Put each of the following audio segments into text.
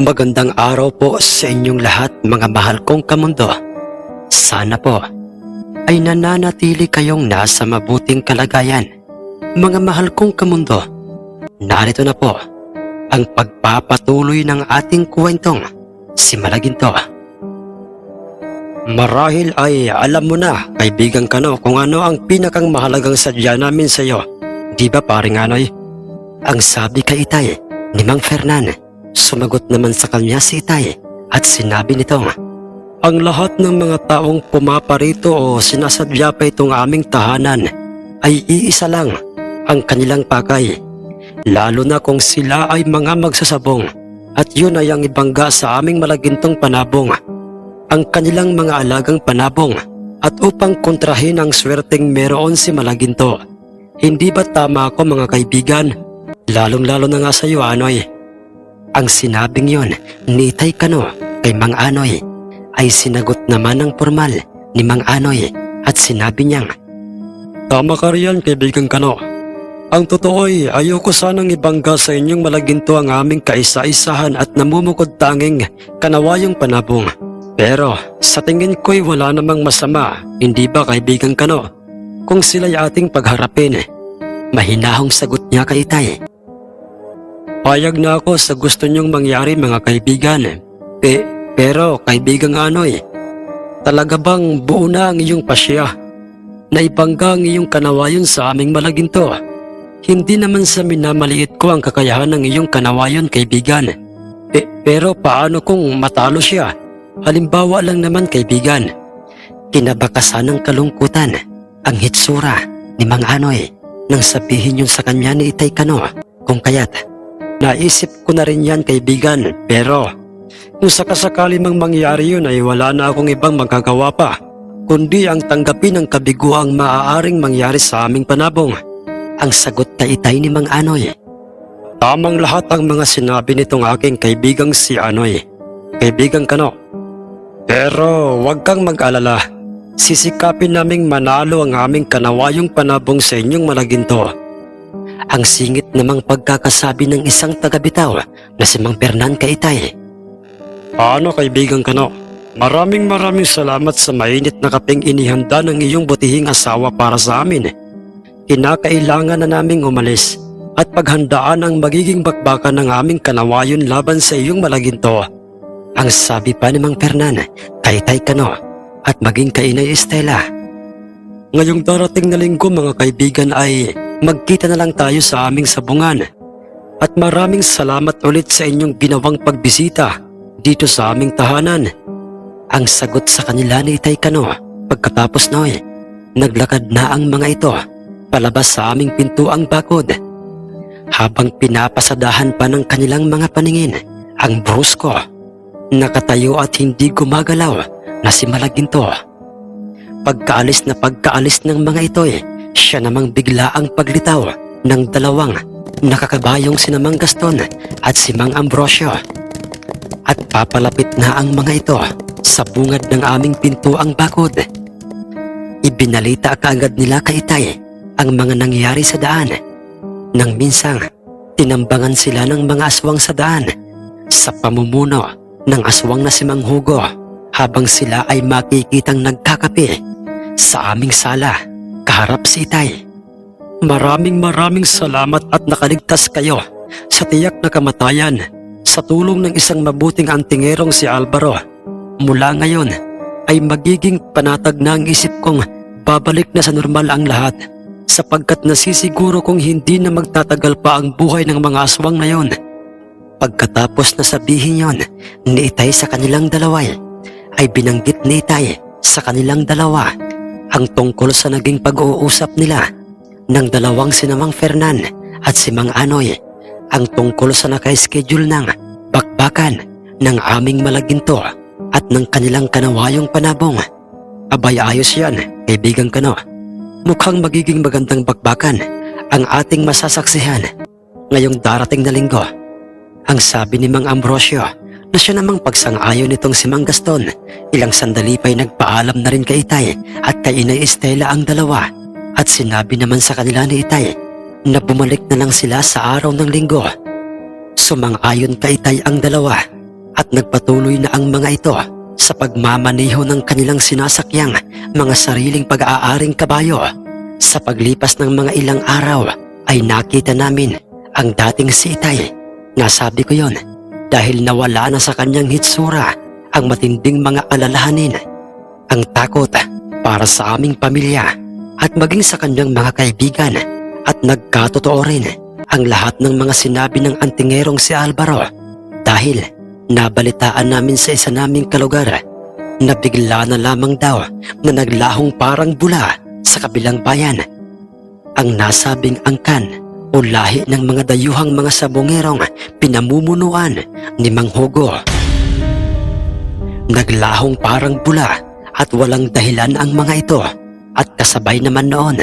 Magandang araw po sa inyong lahat, mga mahal kong kamundo. Sana po ay nananatili kayong nasa mabuting kalagayan. Mga mahal kong kamundo, narito na po ang pagpapatuloy ng ating kwentong si Malaginto. Marahil ay alam mo na, kaibigan Kano, kung ano ang pinakang mahalagang sadya namin sa iyo. Di ba, paring Anoy? Ang sabi kay Itay ni Mang Fernan. Sumagot naman sa kanya si Itay at sinabi nitong, ang lahat ng mga taong pumaparito o sinasadya pa itong aming tahanan ay iisa lang ang kanilang pakay. Lalo na kung sila ay mga magsasabong at yun ay ang ibangga sa aming Malagintong panabong. Ang kanilang mga alagang panabong at upang kontrahin ang swerteng meron si Malaginto. Hindi ba tama ako, mga kaibigan? Lalong-lalo na nga sa iyo, Anoy. Ang sinabing yon ni Itay Kano kay Mang Anoy ay sinagot naman ng formal ni Mang Anoy at sinabi niyang, tama ka riyan, kaibigan Kano. Ang totoo ay ayoko sanang ibangga sa inyong Malaginto ang aming kaisa-isahan at namumukod tanging kanawayong panabong. Pero sa tingin ko'y wala namang masama, hindi ba, kaibigan Kano, kung sila'y ating pagharapin? Mahinahong sagot niya kay Itay. Payag na ako sa gusto niyong mangyari, mga kaibigan. Pero kaibigang Anoy, talaga bang buo na ang iyong pasya na ibangga ang iyong kanawayon sa aming Malaginto? Hindi naman sa minamaliit ko ang kakayahan ng iyong kanawayon, kaibigan. Pero paano kung matalo siya? Halimbawa lang naman, kaibigan. Kinabakasan ng kalungkutan ang hitsura ni Mang Anoy nang sabihin yun sa kanya ni Itay Kano. Kung kaya't naisip ko na rin yan, kaibigan. Pero kung sakasakali mang mangyari yun ay wala na akong ibang magagawa pa kundi ang tanggapin ang kabiguang maaaring mangyari sa aming panabong. Ang sagot kay Itay ni Mang Anoy. Tamang lahat ang mga sinabi nitong aking kaibigang si Anoy, kaibigan Kano. Pero huwag kang mag-alala. Sisikapin naming manalo ang aming kanawayong panabong sa inyong Malaginto. Ang singit namang pagkakasabi ng isang taga-bitaw na si Mang Fernan kay Itay. Paano, kaibigan Kano? Maraming salamat sa mainit na kapeng inihanda ng iyong butihing asawa para sa amin. Kinakailangan na naming umalis at paghandaan ang magiging bakbakan ng aming kanawayon laban sa iyong Malaginto. Ang sabi pa ni Mang Fernan kay Itay Kano at maging kay Inay Estela. Ngayong darating na linggo, mga kaibigan, ay magkita na lang tayo sa aming sabungan. At maraming salamat ulit sa inyong ginawang pagbisita dito sa aming tahanan. Ang sagot sa kanila ni Itay Kano. Pagkatapos noy, naglakad na ang mga ito palabas sa aming pintuang bakod. Habang pinapasadahan pa ng kanilang mga paningin ang brusko, nakatayo at hindi gumagalaw na si Malaginto. Pagkaalis ng mga ito, siya namang bigla ang paglitaw ng dalawang nakakabayong si Mang Gaston at si Mang Ambrosio. At papalapit na ang mga ito sa bungad ng aming pintuang bakod. Ibinalita kaagad nila kay Itay ang mga nangyari sa daan. Nang minsang tinambangan sila ng mga aswang sa daan sa pamumuno ng aswang na si Mang Hugo habang sila ay makikitang nagkakape sa aming sala kaharap si Itay. Maraming salamat at nakaligtas kayo sa tiyak na kamatayan sa tulong ng isang mabuting antingerong si Alvaro. Mula ngayon ay magiging panatag na ang isip kong babalik na sa normal ang lahat, sapagkat nasisiguro kong hindi na magtatagal pa ang buhay ng mga aswang na yon. Pagkatapos na sabihin yon ni Itay sa kanilang dalawa, ay binanggit ni Itay sa kanilang dalawa ang tungkol sa naging pag-uusap nila ng dalawang si Mang Fernan at si Mang Anoy, ang tungkol sa naka-schedule ng bakbakan ng aming Malaginto at ng kanilang kanawayong panabong. Abay, ayos yan, kaibigan Kano. Mukhang magiging magandang bakbakan ang ating masasaksihan ngayong darating na linggo. Ang sabi ni Mang Ambrosio na siya namang pagsang-ayon nitong si Mang Gaston. Ilang sandali pa'y nagpaalam na rin kay Itay at kay Inay Estela ang dalawa. At sinabi naman sa kanila ni Itay na bumalik na lang sila sa araw ng linggo. Sumang-ayon kay Itay ang dalawa at nagpatuloy na ang mga ito sa pagmamaneho ng kanilang sinasakyang mga sariling pag-aaring kabayo. Sa paglipas ng mga ilang araw ay nakita namin ang dating si Itay. Nasabi ko yon dahil nawala na sa kanyang hitsura ang matinding mga alalahanin, ang takot para sa aming pamilya at maging sa kanyang mga kaibigan, at nagkatotoo rin ang lahat ng mga sinabi ng antingerong si Alvaro dahil nabalitaan namin sa isa naming kalugar na bigla na lamang daw na naglahong parang bula sa kabilang bayan. Ang nasabing angkan o lahi ng mga dayuhang mga sabongerong pinamumunuan ni Mang Hugo. Naglahong parang bula at walang dahilan ang mga ito, at kasabay naman noon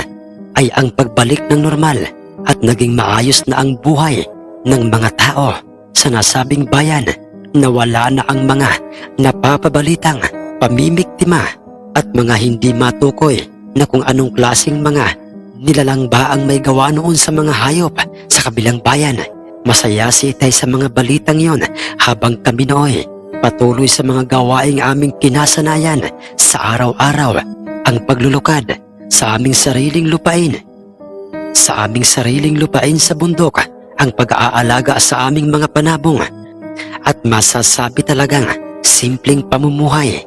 ay ang pagbalik ng normal at naging maayos na ang buhay ng mga tao sa nasabing bayan, na wala na ang mga napapabalitang pamimiktima at mga hindi matukoy na kung anong klaseng mga nilalang ba ang may gawa noon sa mga hayop sa kabilang bayan. Masaya si Itay sa mga balitang yon habang kami nooy patuloy sa mga gawaing aming kinasanayan sa araw-araw, ang paglulukad sa aming sariling lupain. Sa aming sariling lupain sa bundok, ang pag-aalaga sa aming mga panabong, at masasabi talagang simpleng pamumuhay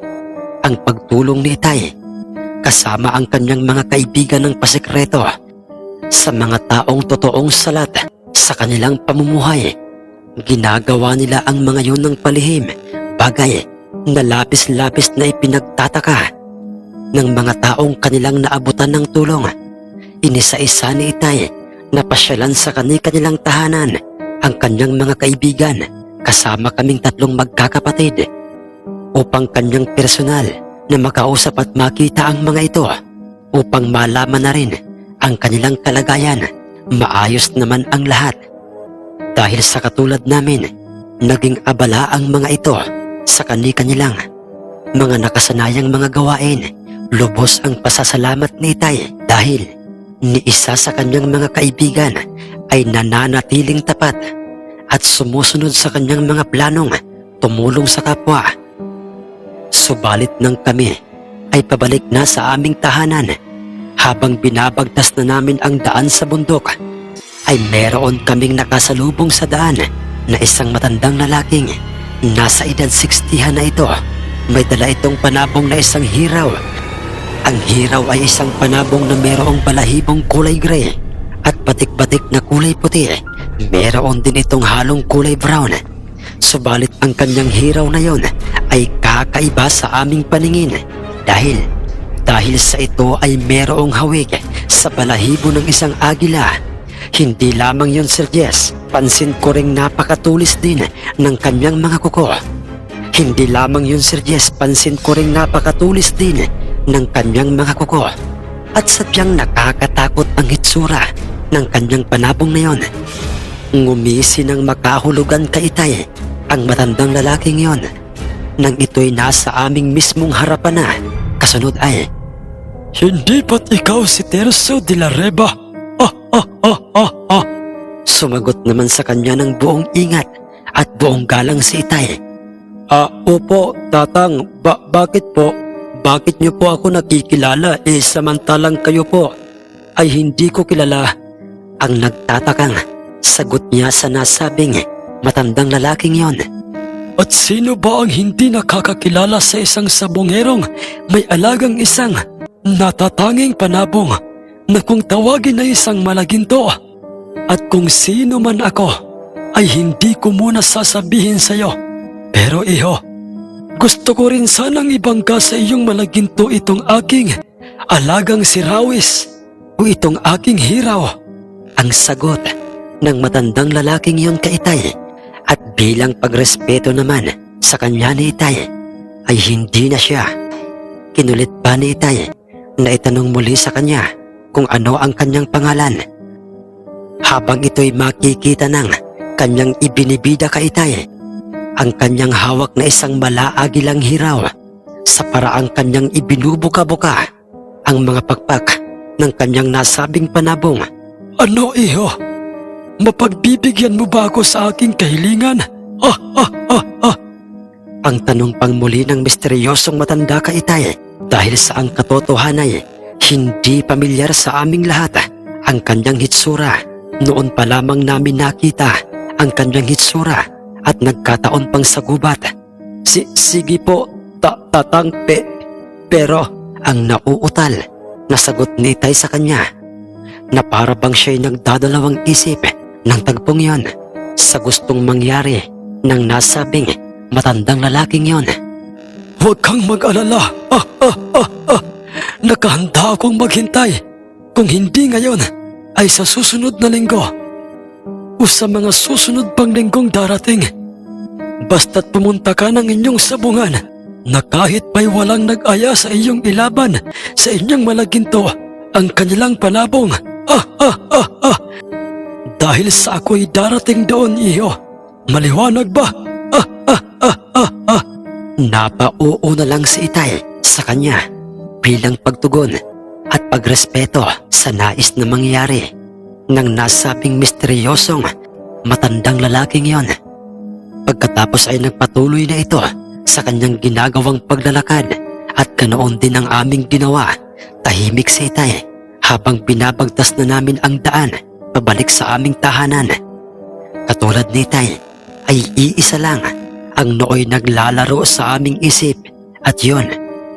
ang pagtulong ni Itay kasama ang kanyang mga kaibigan ng pasekreto sa mga taong totoong salat sa kanilang pamumuhay. Ginagawa nila ang mga yun ng palihim, bagay na labis-labis na ipinagtataka ng mga taong kanilang naabutan ng tulong. Inisa-isa ni Itay na pasyalan sa kanilang tahanan ang kanyang mga kaibigan kasama kaming tatlong magkakapatid upang kanyang personal na makausap at makita ang mga ito, upang malaman na rin ang kanilang kalagayan. Maayos naman ang lahat dahil sa katulad namin, naging abala ang mga ito sa kanilang mga nakasanayang mga gawain. Lubos ang pasasalamat ni Itay dahil ni isa sa kanyang mga kaibigan ay nananatiling tapat at sumusunod sa kanyang mga planong tumulong sa kapwa. Subalit nang kami ay pabalik na sa aming tahanan, habang binabagtas na namin ang daan sa bundok, ay meron kaming nakasalubong sa daan na isang matandang lalaking nasa edad 60 na ito. May dala itong panabong na isang hiraw. Ang hiraw ay isang panabong na merong balahibong kulay gray at batik-batik na kulay puti. Meron din itong halong kulay brown. Subalit ang kanyang hiraw na yon ay kakaiba sa aming paningin dahil sa ito ay merong hawig sa balahibo ng isang agila. Hindi lamang yun, Sir Jess, pansin ko ring napakatulis din ng kanyang mga kuko. Hindi lamang yun, Sir Jess, pansin ko ring napakatulis din ng kanyang mga kuko. At sadyang nakakatakot ang hitsura ng kanyang panabong na yon. Ngumisi ng makahulugan kay Itay ang matandang lalaking yon nang ito'y nasa aming mismong harapan na. Kasunod ay, "Hindi ba't ikaw si Tercio de la Reba?" Sumagot naman sa kanya ng buong ingat at buong galang si Itay. Opo, Tatang. Bakit po? Bakit niyo po ako nakikilala samantalang kayo po ay hindi ko kilala?" Ang nagtatakang sagot niya sa nasabing matandang lalaking yon. "At sino ba ang hindi nakakakilala sa isang sabongerong may alagang isang natatanging panabong na kung tawagin na isang malaginto? At kung sino man ako ay hindi ko muna sasabihin sa iyo. Pero iho, gusto ko rin sanang ibangga sa iyong malaginto itong aking alagang si Rawis o itong aking hiraw." Ang sagot ng matandang lalaking yon kay Itay, at bilang pagrespeto naman sa kanya ni Itay ay hindi na siya kinulit pa ni Itay na itanong muli sa kanya kung ano ang kanyang pangalan. Habang ito'y makikita ng kanyang ibinibida kay Itay ang kanyang hawak na isang malaagilang hiraw, sa paraang kanyang ibinubuka-buka ang mga pakpak ng kanyang nasabing panabong. "Ano, iho? Mapagbibigyan mo ba ako sa aking kahilingan?" Ang tanong pang muli ng misteryosong matanda kay Itay dahil sa ang katotohanan ay hindi pamilyar sa aming lahat ang kanyang hitsura. Noon pa lamang namin nakita ang kanyang hitsura at nagkataon pang sa gubat. Sige po, tatangpe. Pero ang nauutal na sagot ni Itay sa kanya na para bang siya'y nagdadalawang isip ng tagpong yon sa gustong mangyari ng nasabing matandang lalaking yon. Huwag kang mag-alala. Nakahanda akong maghintay. Kung hindi ngayon, ay sa susunod na linggo o sa mga susunod pang linggong darating. Basta't pumunta ka ng inyong sabungan na kahit pa'y walang nag-aya sa iyong ilaban sa inyong malaginto ang kanilang panabong. Dahil sa ako'y darating doon, iyo. Maliwanag ba? Napauo na lang si Itay sa kanya bilang pagtugon at pagrespeto sa nais na mangyari ng nasabing misteryosong matandang lalaking yon. Pagkatapos ay nagpatuloy na ito sa kanyang ginagawang paglalakad at ganoon din ang aming ginawa. Tahimik si Itay habang binabagtas na namin ang daan pabalik sa aming tahanan. Katulad ni Itay ay iisa lang ang nooy naglalaro sa aming isip at yon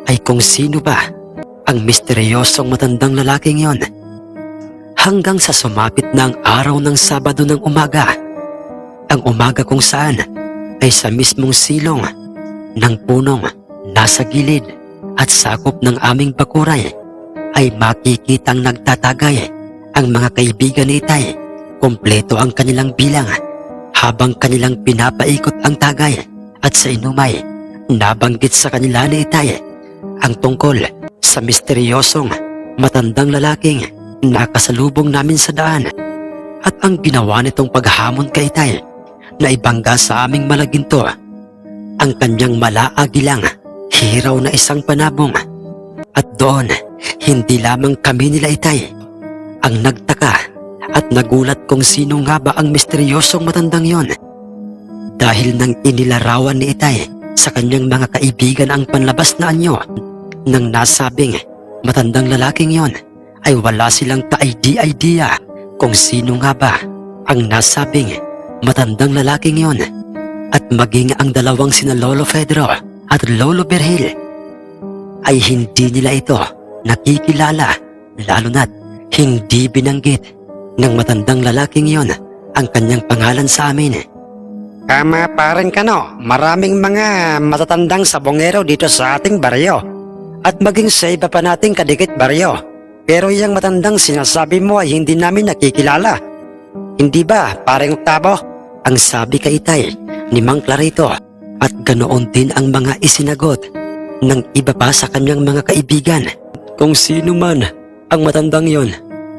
ay kung sino ba ang misteryosong matandang lalaking yon. Hanggang sa sumapit na ang araw ng Sabado ng umaga, ang umaga kung saan ay sa mismong silong ng punong nasa gilid at sakop ng aming bakuray ay makikitang nagtatagay ang mga kaibigan ni Itay. Kompleto ang kanilang bilang habang kanilang pinapaikot ang tagay at sa inumay nabanggit sa kanila ni Itay ang tungkol sa misteryosong matandang lalaking nakasalubong namin sa daan at ang ginawa nitong paghamon kay Itay na ibangga sa aming malaginto ang kanyang malaagilang hiraw na isang panabong. At doon, hindi lamang kami nila Itay ang nagtaka at nagulat kung sino nga ba ang misteryosong matandang yon. Dahil nang inilarawan ni Itay sa kanyang mga kaibigan ang panlabas na anyo ng nasabing matandang lalaking yon, ay wala silang ka-idea kung sino nga ba ang nasabing matandang lalaking yon. At maging ang dalawang sina Lolo Pedro at Lolo Virgil ay hindi nila ito nakikilala, lalo na't hindi binanggit ng matandang lalaking yon ang kanyang pangalan sa amin. Tama pa rin ka, no? Maraming mga matatandang sabongero dito sa ating baryo at maging sa iba pa nating kadikit baryo. Pero yung matandang sinasabi mo ay hindi namin nakikilala. Hindi ba, paring Octavo? Ang sabi kay Itay ni Mang Clarito at ganoon din ang mga isinagot ng iba pa sa kanyang mga kaibigan. Kung sino man ang matandang yon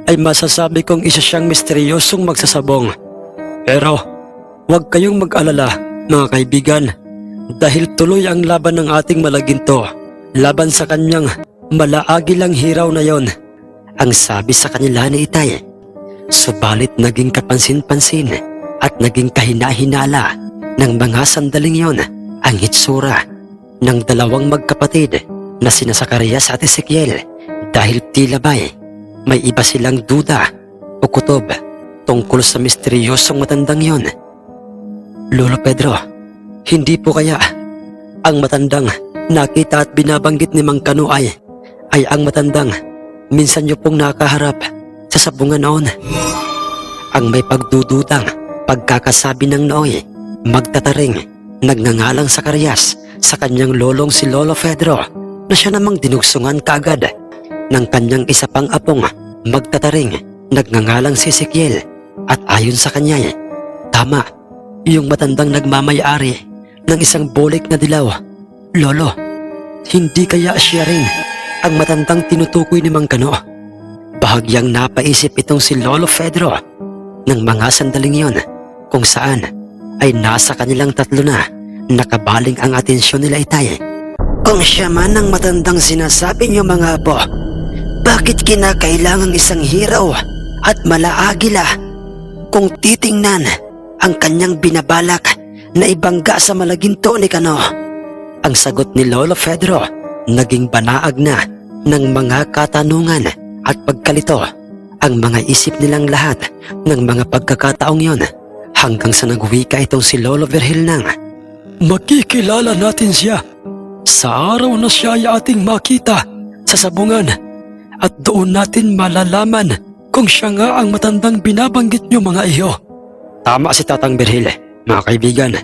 ay masasabi kong isa siyang misteryosong magsasabong. Pero huwag kayong mag-alala mga kaibigan dahil tuloy ang laban ng ating malaginto laban sa kanyang malaagilang hiraw na yon. Ang sabi sa kanila ni Itay. Subalit naging kapansin-pansin at naging kahina-hinala ng mga sandaling yon ang hitsura ng dalawang magkapatid na sina Zacarias at Ezekiel dahil tila ba'y may iba silang duda o kutob tungkol sa misteryosong matandang yon. Lolo Pedro, hindi po kaya ang matandang nakita at binabanggit ni Mang Kano ay ang matandang minsan niyo pong nakaharap sa sabungan noon? Ang may pagdududang pagkakasabi ng nooy magtataring nagngangalang Zacarias sa kanyang lolong si Lolo Pedro na siya namang dinugsungan kaagad ng kanyang isa pang apong magtataring nagngangalang si Ezekiel. At ayon sa kanya tama yung matandang nagmamayari ng isang bolik na dilaw. Lolo, hindi kaya siya rin ang matandang tinutukoy ni Mang Kano? Bahagyang napaisip itong si Lolo Pedro ng mga sandaling yon kung saan ay nasa kanilang tatlo na nakabaling ang atensyon nila Itay. Kung siya man ang matandang sinasabi niyo mga apo, bakit kinakailangang isang hiraw at malaagila kung titingnan ang kanyang binabalak na ibangga sa malaginto ni Kano? Ang sagot ni Lolo Pedro naging banaag na ng mga katanungan at pagkalito ang mga isip nilang lahat ng mga pagkakataong yon hanggang sa nagwika itong si Lolo Virgil ng makikilala natin siya sa araw na siya ay ating makita sa sabungan at doon natin malalaman kung siya nga ang matandang binabanggit niyo mga iyo. Tama si Tatang Virgil, mga kaibigan.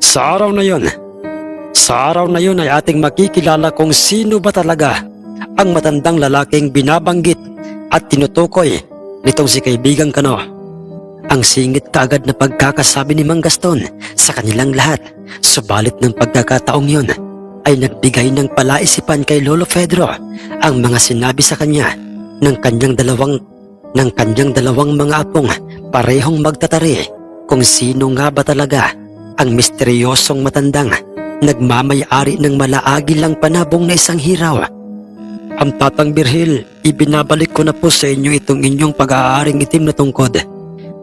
Sa araw na yon ay ating makikilala kung sino ba talaga ang matandang lalaking binabanggit at tinutukoy nitong si kaibigang Kano. Ang singit kaagad na pagkakasabi ni Mang Gaston sa kanilang lahat, subalit ng pagkakataong yon ay nagbigay ng palaisipan kay Lolo Pedro ang mga sinabi sa kanya ng kanyang dalawang mga apong parehong magtatari kung sino nga ba talaga ang misteryosong matandang nagmamay-ari ng malaagilang panabong na isang hiraw. Ang Tatang Virgil, ibinabalik ko na po sa inyo itong inyong pag-aaring itim na tungkod.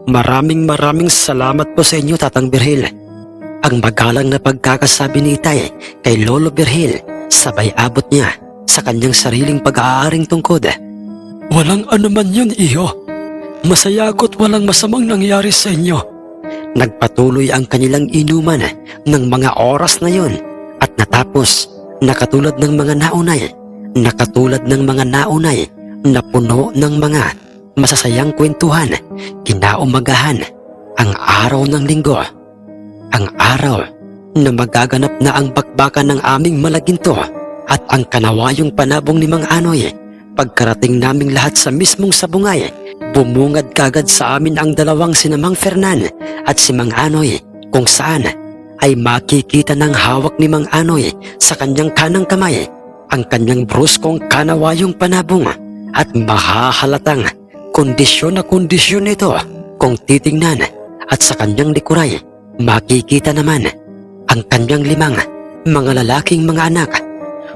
Maraming salamat po sa inyo, Tatang Virgil. Ang magalang na pagkakasabi ni Itay kay Lolo Virgil, sabay abot niya sa kanyang sariling pag-aaring tungkod. Walang anuman yun, iyo. Masaya ako't walang masamang nangyari sa inyo. Nagpatuloy ang kanilang inuman ng mga oras na yon at natapos na katulad ng mga naunay na puno ng mga masasayang kwentuhan, kinaumagahan ang araw ng linggo. Ang araw na magaganap na ang bakbakan ng aming malaginto at ang kanawayong panabong ni Mang Anoy. Pagkarating naming lahat sa mismong sabungay, bumungad kagad sa amin ang dalawang si Mang Fernan at si Mang Anoy, kung saan ay makikita ng hawak ni Mang Anoy sa kanyang kanang kamay ang kanyang bruskong kanawayong panabong at mahahalatang kondisyon ito kung titingnan, at sa kanyang likuray makikita naman ang kanyang 5 mga lalaking mga anak.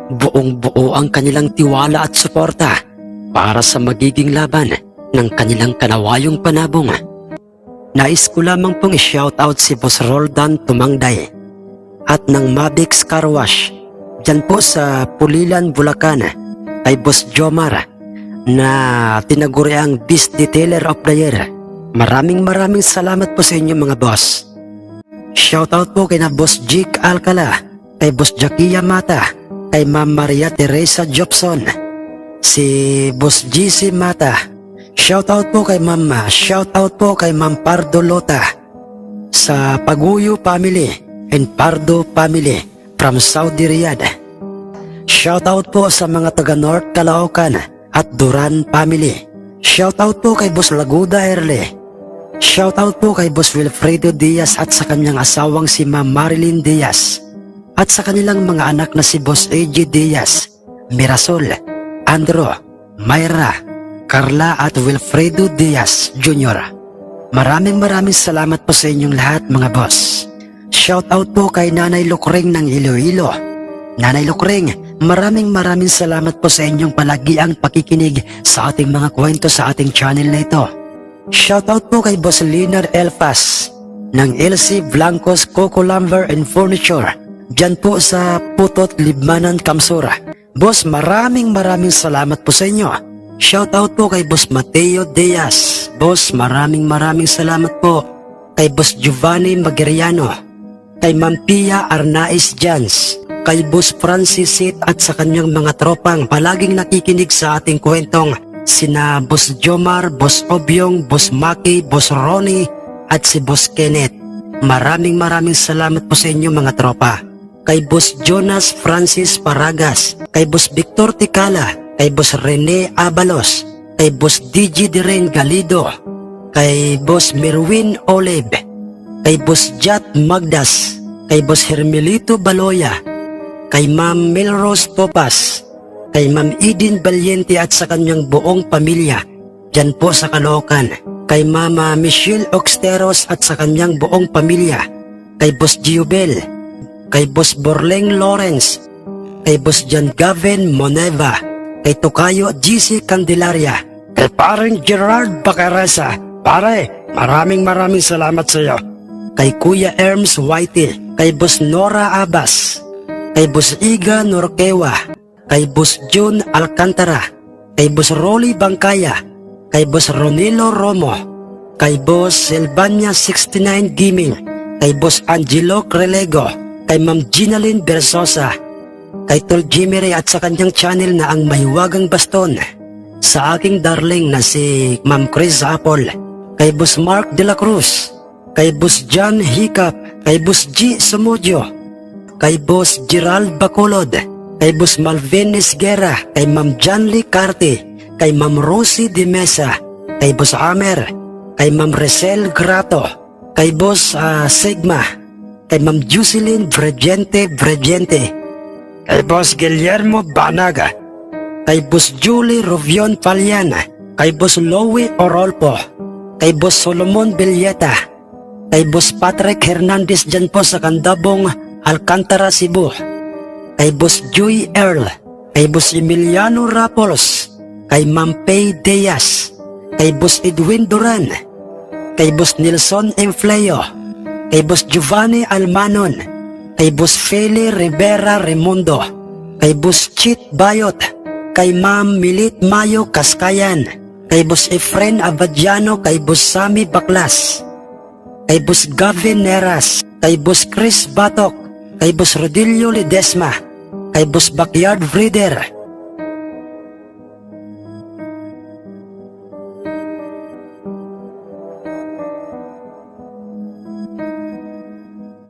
Buong-buo ang kanilang tiwala at suporta para sa magiging laban ng kanilang kanawayong panabong. Nais ko lamang pong i-shoutout si Boss Roldan Tumangday at ng Mabix Car Wash dyan po sa Pulilan, Bulacan, kay Boss Jomar na tinaguriang Beast Detailer of the Year. Maraming salamat po sa inyo mga boss. Shoutout po kay na Boss Jake Alcala, kay Boss Jackia Mata, kay Ma'am Maria Teresa Jobson, si Boss GC Mata. Shoutout po kay Ma'am Pardo Lota sa Paguyo Family and Pardo Family from Saudi Riyadh. Shoutout po sa mga taga North Caloocan at Duran Family. Shoutout po kay Boss Laguda Erle. Shoutout po kay Boss Wilfredo Diaz at sa kanyang asawang si Ma'am Marilyn Diaz at sa kanilang mga anak na si Boss AJ Diaz, Mirasol, Andro, Mayra, Carla at Wilfredo Diaz Jr. Maraming salamat po sa inyong lahat mga boss. Shoutout po kay Nanay Lukring ng Iloilo. Nanay Lukring, maraming salamat po sa inyong palagiang pakikinig sa ating mga kwento sa ating channel na ito. Shoutout po kay Boss Linar Elfas ng LC Blancos Coco Lumber and Furniture dyan po sa Putot, Libmanan, Kamsura. Boss, maraming salamat po sa inyo. Shoutout po kay Boss Mateo Diaz. Boss, maraming salamat po kay Boss Giovanni Magiriano, kay Ma'am Pia Arnaiz Jans, kay Boss Francis Sit at sa kanyang mga tropang palaging nakikinig sa ating kwentong sina Boss Jomar, Boss Obyong, Boss Maki, Boss Ronnie at si Boss Kenneth. Maraming salamat po sa inyo mga tropa. Kay Boss Jonas Francis Paragas, kay Boss Victor Ticala, kay Boss Rene Abalos, kay Boss DJ Diren Galido, kay Boss Merwin Olive, kay Boss Jat Magdas, kay Boss Hermelito Baloya, kay Ma'am Melrose Topas, kay Ma'am Eden Valiente at sa kanyang buong pamilya dyan po sa Caloocan, kay Mama Michelle Oxteros at sa kanyang buong pamilya, kay Boss Giobel, kay Boss Borleng Lawrence, kay Boss John Gavin Moneva, kay Tokayo GC Candelaria, kay Paring Gerard Bacaresa. Pare, maraming salamat sa iyo. Kay Kuya Erms Whitey, kay Boss Nora Abbas, kay Boss Iga Norquewa, kay Boss June Alcantara, kay Boss Rolly Bangkaya, kay Boss Ronilo Romo, kay Boss Silvania 69 Gaming, kay Boss Angelo Crelego, kay Ma'am Ginalyn Bersosa, kay Tol Jimmy Ray at sa kanyang channel na ang Mahiwagang Baston, sa aking darling na si Ma'am Chris Apple, kay Boss Mark De La Cruz, kay Boss John Hiccup, kay Boss G Sumudio, kay Boss Gerald Bacolod, kay Boss Malvin Esguera, kay Ma'am Janly Carte, kay Ma'am Rosie De Mesa, kay Boss Amer, kay Ma'am Resel Grato, kay Boss Sigma, kay Ma'am Jocelyn Bregente, kay Boss Guillermo Banaga, kay Boss Julie Rovion Paliana, kay Boss Louie Orolpo, kay Boss Solomon Villeta, kay Boss Patrick Hernandez dyan po sa Candabong, Alcantara, Cebu, kay Boss Joy Earl, kay Boss Emiliano Rapolos, kay Ma'am Pay Diaz, kay Boss Edwin Duran, kay Boss Nelson Enfleo, kay Boss Giovanni Almanon, kay Boss Feli Rivera Remundo, kay Boss Chit Bayot, kay Ma'am Milit Mayo Kaskayan, kay Boss Efren Abadiano, kay Boss Sammy Baklas, kay Boss Gavin Neras, kay Boss Chris Batok, kay Boss Rodilio Ledesma, kay Boss Backyard Breeder,